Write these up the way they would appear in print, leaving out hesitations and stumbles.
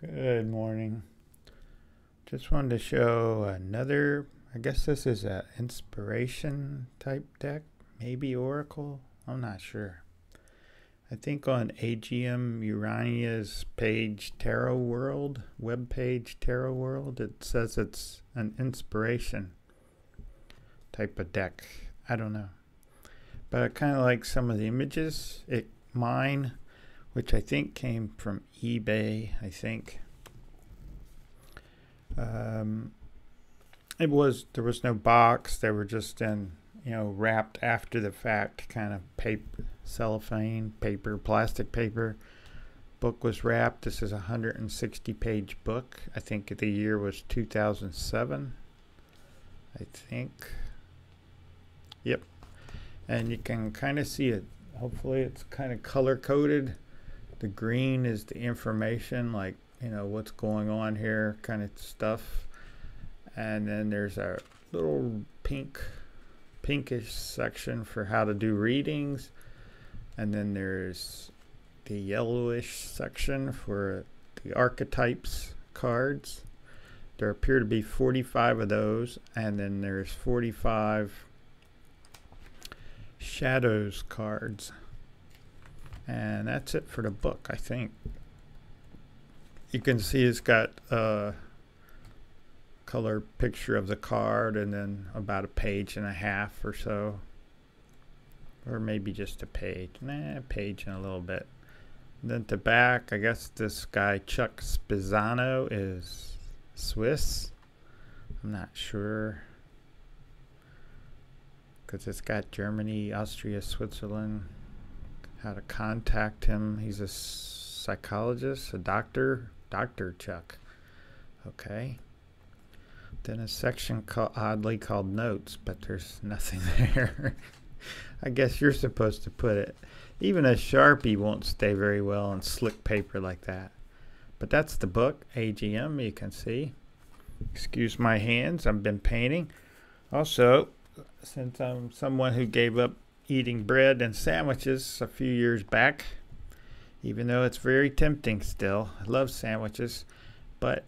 Good morning. Just wanted to show another, I guess this is an inspiration type deck, maybe Oracle, I'm not sure. I think on AGM Urania's page Tarot World, web page Tarot World, it says it's an inspiration type of deck. I don't know. But I kind of like some of the images. Mine, which I think came from eBay, I think. There was no box. They were just in, wrapped after the fact, kind of paper, cellophane paper, plastic paper. Book was wrapped. This is a 160-page book. I think the year was 2007. I think. Yep. And you can kind of see it. Hopefully it's kind of color coded. The green is the information, like, what's going on here kind of stuff. And then there's a little pinkish section for how to do readings. And then there's the yellowish section for the archetypes cards. There appear to be 45 of those. And then there's 45 shadows cards. And that's it for the book, I think. You can see it's got a color picture of the card and then about a page and a half or so. Or maybe just a page. A page and a little bit. And then at the back, I guess this guy Chuck Spezzano is Swiss. I'm not sure. Because it's got Germany, Austria, Switzerland. How to contact him. He's a psychologist, a doctor. Dr. Chuck. Okay. Then a section oddly called notes, but there's nothing there. I guess you're supposed to put it. Even a Sharpie won't stay very well on slick paper like that. But that's the book, AGM, you can see. Excuse my hands, I've been painting. Also, since I'm someone who gave up eating bread and sandwiches a few years back, even though it's very tempting still. I love sandwiches, but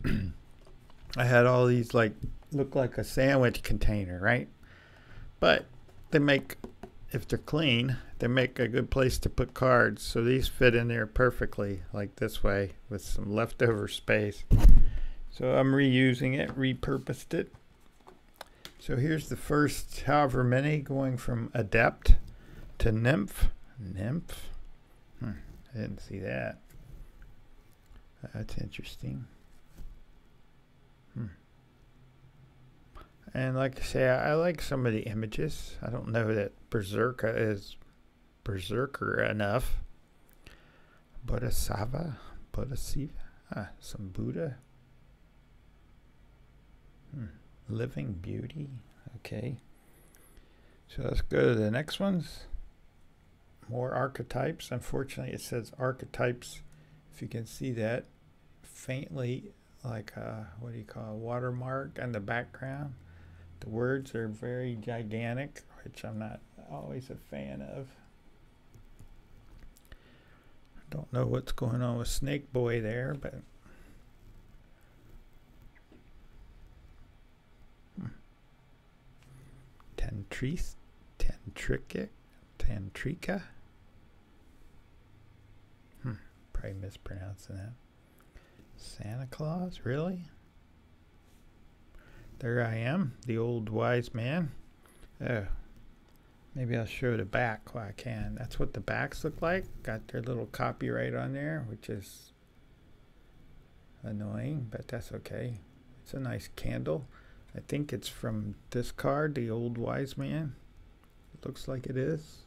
I had all these look like a sandwich container, right? But they make, if they're clean, they make a good place to put cards. So these fit in there perfectly, like this way, with some leftover space. So I'm reusing it, repurposed it. So here's the first however many, going from adept to nymph. I didn't see that. That's interesting. And like I say, I like some of the images. I don't know that Berserker is Berserker enough. Bodhisattva, some Buddha. Living beauty. Okay. So let's go to the next ones. More archetypes. Unfortunately, it says archetypes, if you can see that, faintly, like a, what do you call, a watermark in the background. The words are very gigantic, which I'm not always a fan of. I don't know what's going on with Snake Boy there, but Tantrika. Probably mispronouncing that. Santa Claus, really? There I am, the old wise man. Oh, maybe I'll show the back while I can. That's what the backs look like. Got their little copyright on there, which is annoying, but that's okay. It's a nice candle. I think it's from this card, the old wise man. It looks like it is.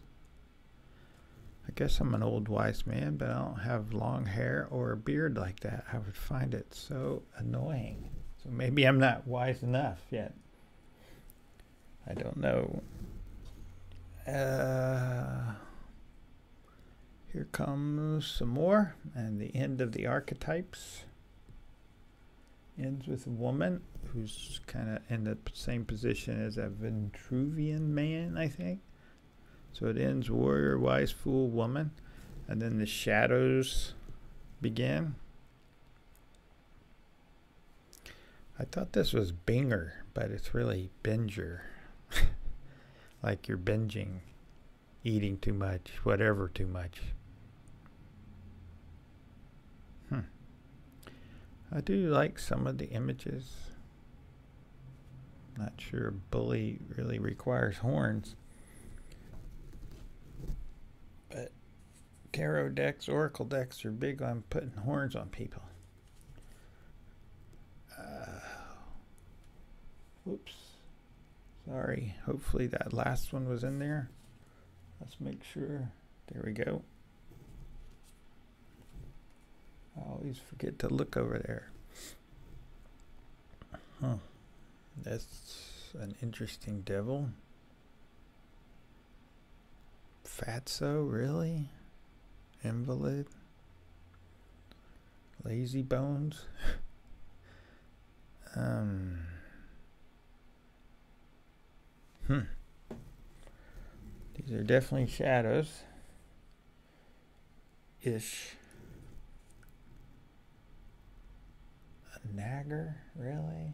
I guess I'm an old wise man, but I don't have long hair or a beard like that. I would find it so annoying. So maybe I'm not wise enough yet. I don't know. Here comes some more, and the end of the archetypes ends with a woman who's kind of in the same position as a Vitruvian man, I think. So it ends warrior, wise, fool, woman, and then the shadows begin. I thought this was Binger, but it's really Binger. Like you're binging, eating too much, whatever too much. I do like some of the images. Not sure a bully really requires horns. But tarot decks, oracle decks are big on putting horns on people. Oops. Sorry. Hopefully that last one was in there. Let's make sure. There we go. I always forget to look over there. That's an interesting devil. Fatso, really? Invalid? Lazy bones? These are definitely shadows. Ish. A nagger, really?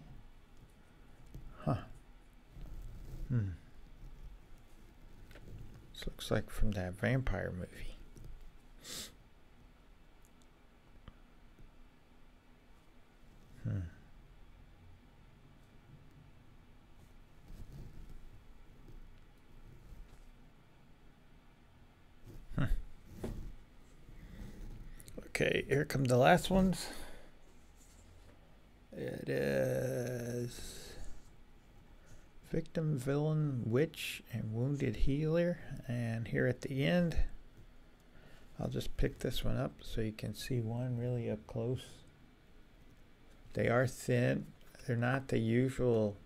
This looks like from that vampire movie. Okay, here come the last ones. It is victim, villain, witch, and wounded healer. And here at the end, I'll just pick this one up so you can see one really up close. They are thin. They're not the usual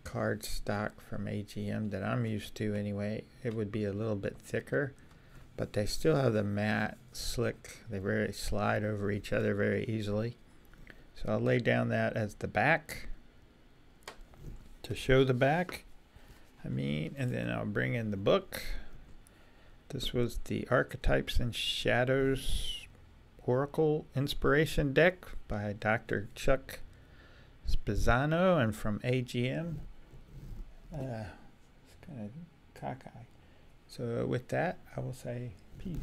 card stock from AGM that I'm used to anyway. It would be a little bit thicker, but they still have the matte, slick. They really slide over each other very easily. So I'll lay down that as the back to show the back. And then I'll bring in the book. This was the Archetypes and Shadows Oracle Inspiration Deck by Dr. Chuck Spezzano and from AGM. It's kind of cockeyed. So with that, I will say peace.